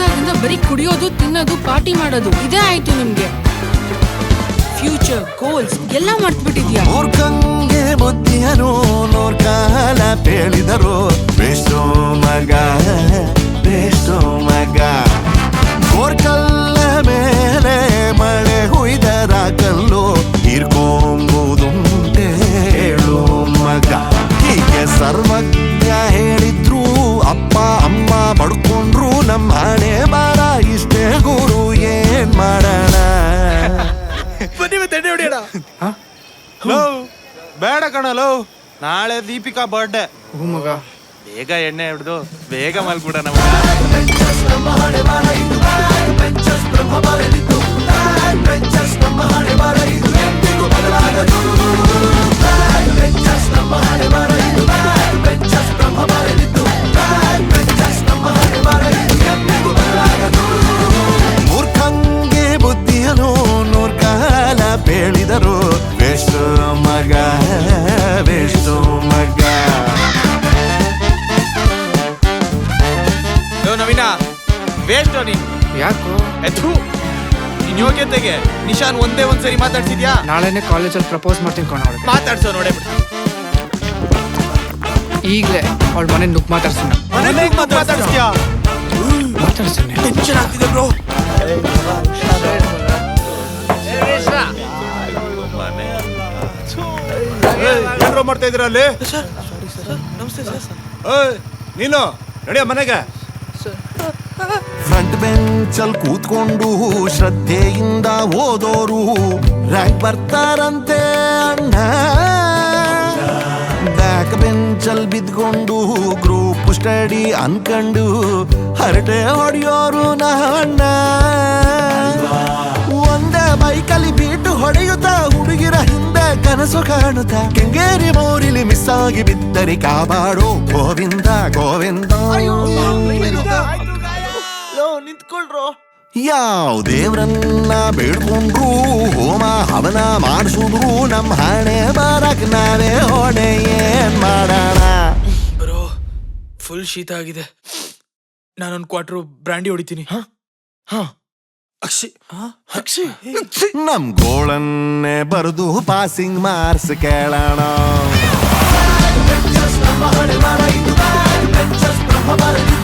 ಗೊತ್ತಾಗಿಂದ ಬರೀ ಕುಡಿಯೋದು ತಿನ್ನೋದು ಪಾರ್ಟಿ ಮಾಡೋದು ಇದೇ ಆಯ್ತು ನಿಮ್ಗೆ. ಫ್ಯೂಚರ್ ಗೋಲ್ಸ್ ಎಲ್ಲ ಮರ್ತ್ಬಿಟ್ಟಿದ್ಯಾ? ಮೂರ್ಖಂಗೆ ಬುದ್ಧಿಯನು ನೋರ್ಕಾಲ ಪೇಳಿದರು ಬೇಷ್ಟೋ ಮಗ ಬೇಷ್ಟೋ ಮಗ. ಗೋರ್ಕಲ್ಲ ಮೇಲೆ ಮಳೆ ಹುಯ್ದರ ಕಲ್ಲು ಇರ್ಕೊಂಬುದುಂಟೆ ಹೇಳು ಮಗ. ಹೀಗೆ ಸರ್ವಜ್ಞ ಹೇಳಿದ್ರು ಅಪ್ಪ ಅಮ್ಮ ಬಡ್ಕೊಂಡ್ರು ನಮ್ಮ ಹಣೆ ಬಾರ ಇಷ್ಟೇ ಗುರು ಏನ್ ಮಾಡೋಣ. ಬೇಡ ಕಣಲು, ನಾಳೆ ದೀಪಿಕಾ ಬರ್ಡೇ. ಮಗ ಬೇಗ ಎಣ್ಣೆ ಹಿಡ್ದು ಬೇಗ ಮಲ್ಬಿಡೋಣ. ಮೂರ್ಖಂಗೆ ಬುದ್ಧಿಯನು ನೂರ್ಕಾಲ ಬೇಳಿದರು ಬೇಷ್ಟು ಮಗ ಬೇಷ್ಟು ಮಗ. ನವೀನ ವೇಸ್ಟ್ ನೀನ್. ಯಾಕೋ? ನಿನ್ ಯೋಗ್ಯತೆಗೆ ನಿಶಾನ್ ಒಂದ್ಸರಿ ಮಾತಾಡ್ಸಿದ್ಯಾ? ನಾಳೆನೆ ಕಾಲೇಜಲ್ಲಿ ಪ್ರಪೋಸ್ ಮಾಡ್ತೀನಿ ಕಣ ಅವಳಿಗೆ. ಮಾತಾಡ್ಸೋ ನೋಡೇ ಬಿಡು. ಈಗಲೇ ಅವಳ ಮನೆ ನುಗ್ಗಿ ಮಾತಾಡ್ತೀನಿ. ಮಾತಾಡ್ಸ್ತೀಯಾ? ಮಾತಾಡ್ತೀನಿ. ಟೆನ್ಷನ್ ಆಗ್ತಿದೆ ಬ್ರೋ. ಏನ್ರೋ ಮಾಡ್ತಾ ಇದ್ರ ಅಲ್ಲಿ? ನೀನು ನಡಿಯ ಮನೆಗೆ. ಫ್ರಂಟ್ ಬೆಂಚಲ್ ಕೂತ್ಕೊಂಡು ಶ್ರದ್ಧೆಯಿಂದ ಓದೋರು ರ್ಯಾಂಕ್ ಬರ್ತಾರಂತೆ ಅಣ್ಣ. ಬ್ಯಾಕ್ ಬೆಂಚಲ್ ಬಿದ್ಕೊಂಡು ಗ್ರೂಪ್ ಸ್ಟಡಿ ಅನ್ಕಂಡು ಹರಟೆ ಹೊಡೆಯೋರು ನಾವಣ್ಣ. ಒಂದೇ ಬೈಕಲ್ಲಿ ಬೀಟು ಹೊಡೆಯುತ್ತಾ ಹುಡುಗಿರ ಹಿಂದೆ ಕನಸು ಕಾಣುತ್ತಾ ಕೆಂಗೇರಿ ಮೋರಿಲಿ ಮಿಸ್ ಆಗಿ ಬಿದ್ದರಿ ಕಾಪಾಡೋ ಗೋವಿಂದ ಗೋವಿಂದ. ನಿಂತ್ಕೊಳ್ರೋ. ಯಾವ ದೇವ್ರನ್ನ ಬೇಡ್ಕೊಂಡ್ರು ಹೋಮ ಹವನ ಮಾಡಿಸಿದ್ರು ನಮ್ಮ ಹಣೆ ಬರಕ್ ನಾವೇ ಹೊಣೆ ಏನ್ ಮಾಡೋಣ. ಬ್ರೋ ಫುಲ್ ಶೀತ ಆಗಿದೆ, ನಾನೊಂದು ಕ್ವಾರ್ಟರ್ ಬ್ರ್ಯಾಂಡಿ ಹೊಡಿತೀನಿ. ನಮ್ ಗೋಳನ್ನೇ ಬರೆದು ಪಾಸಿಂಗ್ ಮಾರ್ಕ್ಸ್ ಕೇಳೋಣ. ನಮ್ಮ ಹಣೆ ಬರ ಇದು ಬ್ಯಾಡ್ ಬೆಂಚಸ್ ಬ್ರಹ್ಮ ಬರದಿದ್ದು